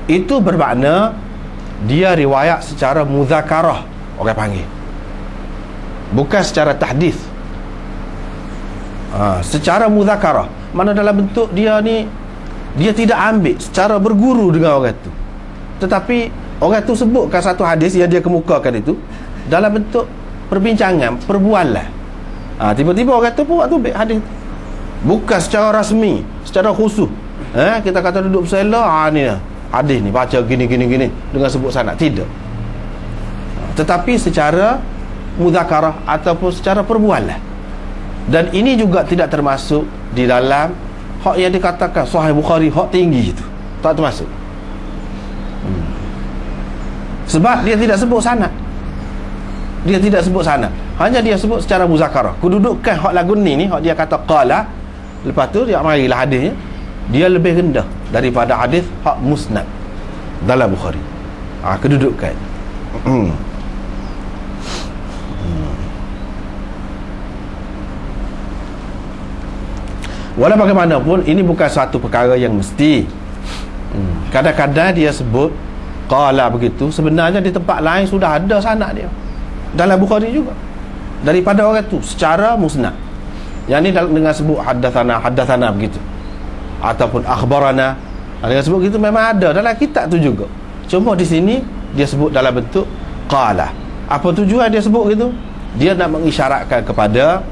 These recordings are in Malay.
Itu bermakna dia riwayat secara muzakarah, orang panggil, bukan secara tahdis. Secara muzakarah, mana dalam bentuk dia ni, dia tidak ambil secara berguru dengan orang tu, tetapi orang tu sebutkan satu hadis yang dia kemukakan itu dalam bentuk perbincangan, perbualan. Tiba-tiba orang tu pun waktu ambil hadis, bukan secara rasmi, secara khusus. Kita kata duduk bersela, ni lah hadis ni, baca gini dengan sebut sanad, tidak. Tetapi secara muzakarah ataupun secara perbualan. Dan ini juga tidak termasuk di dalam hak yang dikatakan Sahih Bukhari, hak tinggi itu, tak termasuk. Sebab dia tidak sebut sanad. Dia tidak sebut sanad, hanya dia sebut secara muzakarah. Kedudukan hak lagu ni hak dia kata qala, lepas tu dia marilah hadisnya, dia lebih rendah daripada hadis hak musnad dalam Bukhari. Kedudukan. Walau bagaimanapun, ini bukan satu perkara yang mesti. Kadang-kadang dia sebut qala begitu, sebenarnya di tempat lain sudah ada sanad dia dalam Bukhari juga, daripada orang tu secara musnad. Yang ni dengan sebut haddathana begitu, ataupun akhbarana, dengan sebut begitu memang ada dalam kitab tu juga. Cuma di sini dia sebut dalam bentuk qala. Apa tujuan dia sebut gitu? Dia nak mengisyaratkan kepada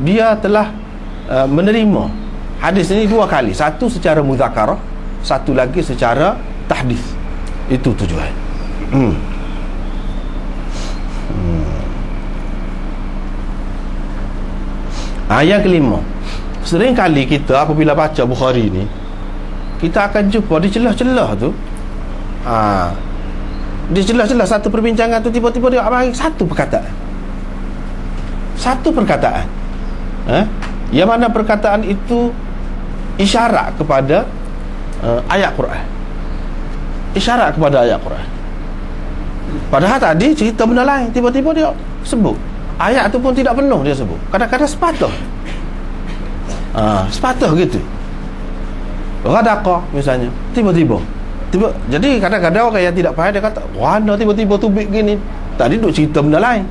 dia telah menerima hadis ini dua kali, satu secara muzakarah, satu lagi secara tahdis. Itu tujuan. Yang kelima, sering kali kita apabila baca Bukhari ni, kita akan jumpa di celah-celah tu, di celah-celah satu perbincangan tu, tiba-tiba dia bagi satu perkataan, yang mana perkataan itu isyarat kepada ayat Quran, isyarat kepada ayat Quran. Padahal tadi cerita benda lain, tiba-tiba dia sebut ayat tu pun tidak penuh, dia sebut kadang-kadang sepatah, sepatah gitu, radaqah misalnya, tiba-tiba. Jadi kadang-kadang orang yang tidak faham, dia kata mana tiba-tiba tubik gini, tadi duk cerita benda lain,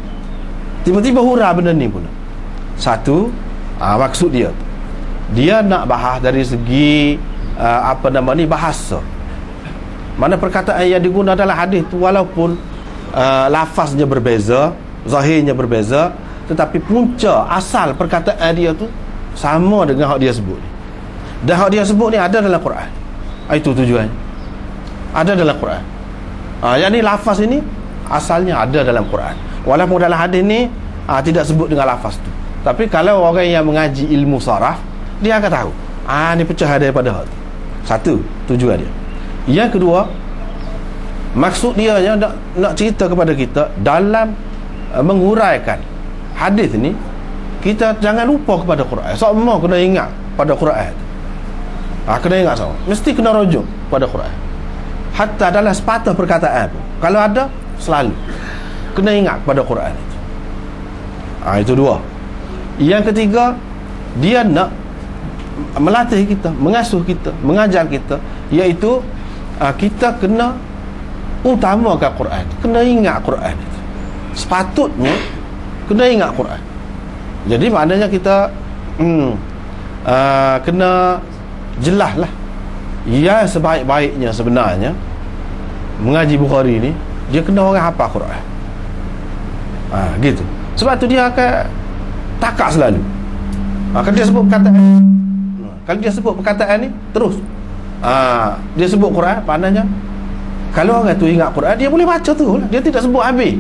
tiba-tiba hura benda ni pula. Satu, maksud dia nak bahas dari segi bahasa. Mana perkataan yang digunakan dalam hadis tu, walaupun lafaznya berbeza, zahirnya berbeza, tetapi punca asal perkataan dia tu sama dengan hak dia sebut ni. Dan hak dia sebut ni ada dalam Quran. Itu tujuannya, ada dalam Quran. Yang ni lafaz ini asalnya ada dalam Quran, walaupun dalam hadis ni tidak sebut dengan lafaz tu. Tapi kalau orang yang mengaji ilmu saraf, dia akan tahu ni pecah daripada hak tu. Satu, tujuan dia. Yang kedua, maksud dia nak cerita kepada kita dalam menguraikan hadis ni, kita jangan lupa kepada Quran. Semua kena ingat pada Quran. Kena ingat semua, mesti kena rujuk pada Quran. Hatta dalam sepatah perkataan pun, kalau ada, selalu kena ingat pada Quran itu. Itu dua. Yang ketiga, dia nak melatih kita, mengasuh kita, mengajar kita, iaitu kita kena utamakan Quran, kena ingat Quran itu. Sepatutnya kena ingat Quran. Jadi maknanya kita kena jelas lah, yang sebaik-baiknya sebenarnya mengaji Bukhari ni, dia kena orang hafal Quran. Gitu. Sebab tu dia akan takak selalu. Kalau dia sebut perkataan, kalau dia sebut perkataan ni terus, dia sebut Quran, maknanya kalau orang tu ingat Quran, dia boleh baca tu lah. Dia tidak sebut habis,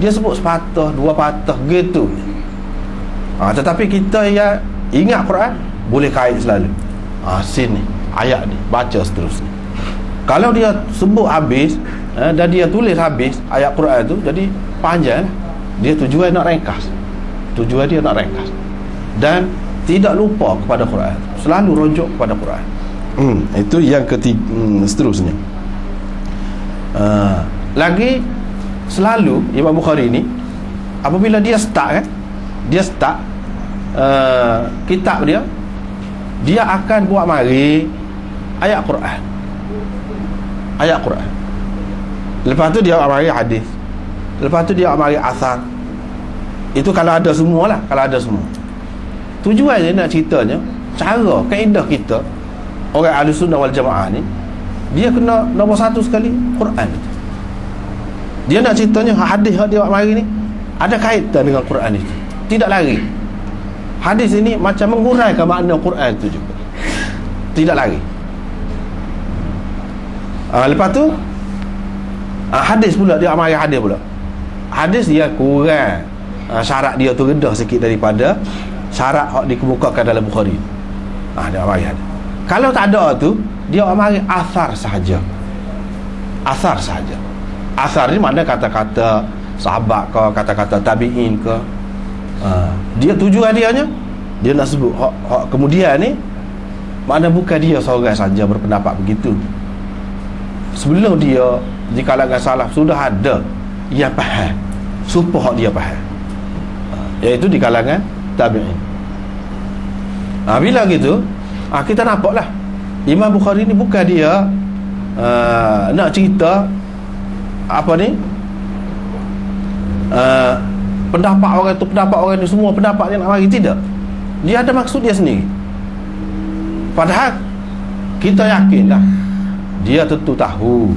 dia sebut sepatah, dua patah gitu. Tetapi kita yang ingat Quran boleh kait selalu, sini ayat ni, baca seterusnya. Kalau dia sebut habis, dan dia tulis habis ayat Quran tu, jadi panjang lah. Dia tujuan nak ringkas, tujuan dia nak ringkas, dan tidak lupa kepada Quran, selalu rujuk kepada Quran. Itu yang ketiga. Seterusnya lagi, selalu Imam Bukhari ni apabila dia start kitab dia akan buat mari ayat Quran. ayat Quran. Lepas tu dia mari hadis. Lepas tu dia mari asar. Itu kalau ada semualah, kalau ada semua. Tujuannya nak ceritanya, cara kaedah kita orang Ahlussunnah wal Jamaah ni, dia kena nombor satu sekali Quran. Dia nak ceritanya hadis yang dia buat mari ni ada kaitan dengan Quran itu. Tidak lari. Hadis ini macam menguraikan makna Quran itu juga. Tidak lari. Lepas tu hadis pula dia mari hadis pula. Hadis dia kurang, syarat dia tu rendah sikit daripada syarat yang dikemukakan dalam Bukhari. Dia mari hadis. Kalau tak ada tu, dia mari asar sahaja. Asar sahaja. Asar ni makna kata-kata sahabat ke, kata-kata tabi'in ke. Dia tujuan dia nak sebut hak kemudian ni, makna bukan dia seorang saja berpendapat begitu. Sebelum dia di kalangan salaf sudah ada yang faham supaya hak dia faham, iaitu di kalangan tabi'in. Bila gitu, kita nampaklah Imam Bukhari ni bukan dia nak cerita apa ni, pendapat orang ni semua pendapat yang nak bagi. Tidak, dia ada maksud dia sendiri. Padahal kita yakinlah dia tentu tahu,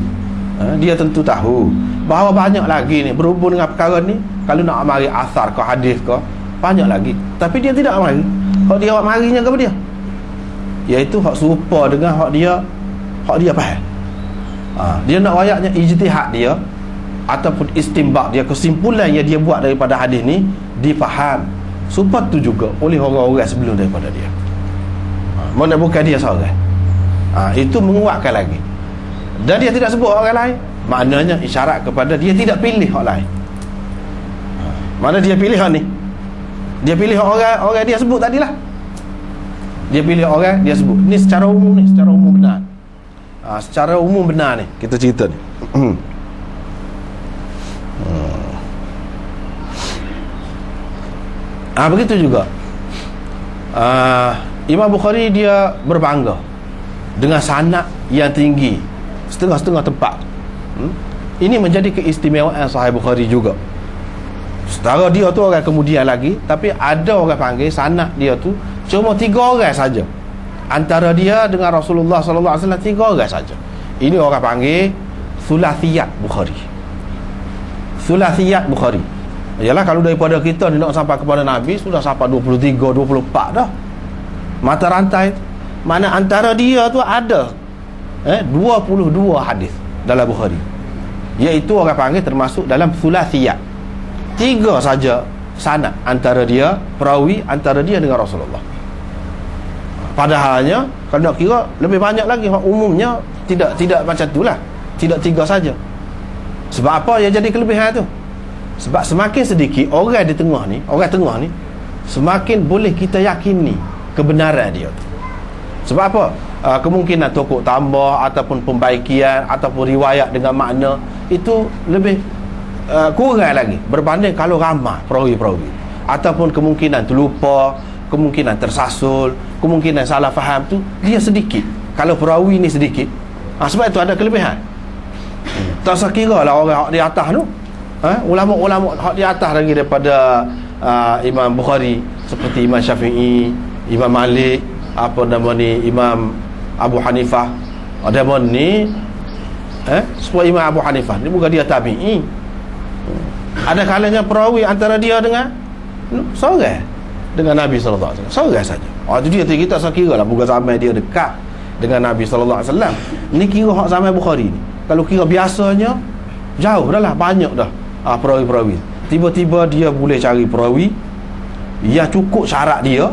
dia tentu tahu bahawa banyak lagi ni berhubung dengan perkara ni. Kalau nak mari asar ke hadis ke, banyak lagi. Tapi dia tidak mari. Hak dia buat marinya kepada dia, iaitu hak serupa dengan hak dia faham. Dia nak ayatnya ijtihad dia ataupun istimbak dia, kesimpulan yang dia buat daripada hadis ni difaham supaya tu juga oleh orang-orang sebelum daripada dia. Mana bukan dia seorang. Itu menguatkan lagi. Dan dia tidak sebut orang lain, maknanya isyarat kepada dia tidak pilih orang lain. Mana dia pilih orang ni? Dia pilih orang dia sebut tadilah. Dia pilih orang dia sebut. Ni secara umum ni, secara umum benar. Secara umum benar ni kita cerita ni. Begitu juga Imam Bukhari dia berbangga dengan sanad yang tinggi setengah-setengah tempat. Ini menjadi keistimewaan Sahih Bukhari juga. Setara dia tu orang kemudian lagi, tapi ada orang panggil sanad dia tu cuma 3 orang saja. Antara dia dengan Rasulullah sallallahu alaihi wasallam 3 orang saja. Ini orang panggil Thulathiyat Bukhari. Thulathiyat Bukhari. Yalah, kalau daripada kita ni nak sampai kepada Nabi sudah sampai 23, 24 dah. Mata rantai. Mana antara dia tu ada 22 hadis dalam Bukhari. Iaitu orang panggil termasuk dalam Thulathiyat. 3 saja sanad antara dia, perawi antara dia dengan Rasulullah. Padahalnya kalau nak kira lebih banyak lagi. Umumnya tidak macam itulah. Tidak 3 saja. Sebab apa yang jadi kelebihan tu? Sebab semakin sedikit orang di tengah ni, orang tengah ni, semakin boleh kita yakini kebenaran dia tu. Sebab apa? Kemungkinan tokok tambah ataupun pembaikian ataupun riwayat dengan makna itu lebih kurang lagi berbanding kalau ramai perawi-perawi. Ataupun kemungkinan terlupa, kemungkinan tersasul, kemungkinan salah faham tu dia sedikit. Kalau perawi ni sedikit, sebab itu ada kelebihan. Tak sekira lah orang di atas tu, ulama-ulama hak di atas lagi daripada Imam Bukhari, seperti Imam Syafi'i, Imam Malik, apa nama ni, Imam Abu Hanifah. Ada mana ni supaya Imam Abu Hanifah ni bukan dia tabi'i. Ada kalanya perawi antara dia dengan seorang dengan Nabi sallallahu alaihi wasallam, seorang saja. Itu dia kita sekira lah bukan zaman dia dekat dengan Nabi sallallahu alaihi wasallam. Ni kira hak zaman Bukhari ni. Kalau kira biasanya jauh dah lah, banyak dah perawi-perawi. Tiba-tiba dia boleh cari perawi yang cukup syarat dia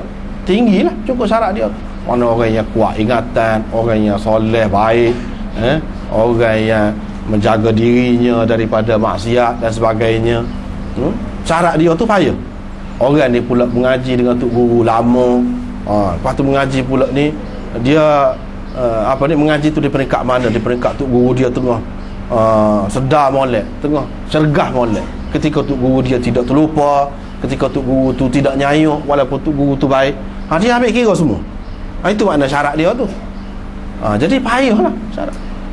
tinggi lah, cukup syarat dia. Mana orang yang kuat ingatan, orang yang soleh, baik, orang yang menjaga dirinya daripada maksiat dan sebagainya. Syarat dia tu payah. Orang ni pula mengaji dengan tok guru lama. Lepas tu mengaji pula ni dia mengaji tu di peringkat mana? Di peringkat tok guru dia tengah sedar molek, tengah cergah molek. Ketika tok guru dia tidak terlupa, ketika tok guru tu tidak nyayuk walaupun tok guru tu baik. Dia ambil kira semua. Itu makna syarat dia tu. Jadi payah lah syarat.